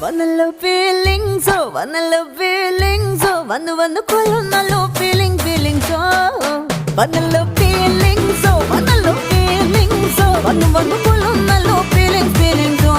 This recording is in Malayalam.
വന്നല്ലോ ഫീലിങ്സോ വന്നല്ലോ ഫീലിങ്സോ വന്നു കൊല്ലുന്നല്ലോ ഫീലിങ്സോ വന്നല്ലോ ഫീലിങ്സോ വന്നല്ലോ ഫീലിങ്സോ വന്നു കൊല്ലുന്നല്ലോ ഫീലിങ്സോ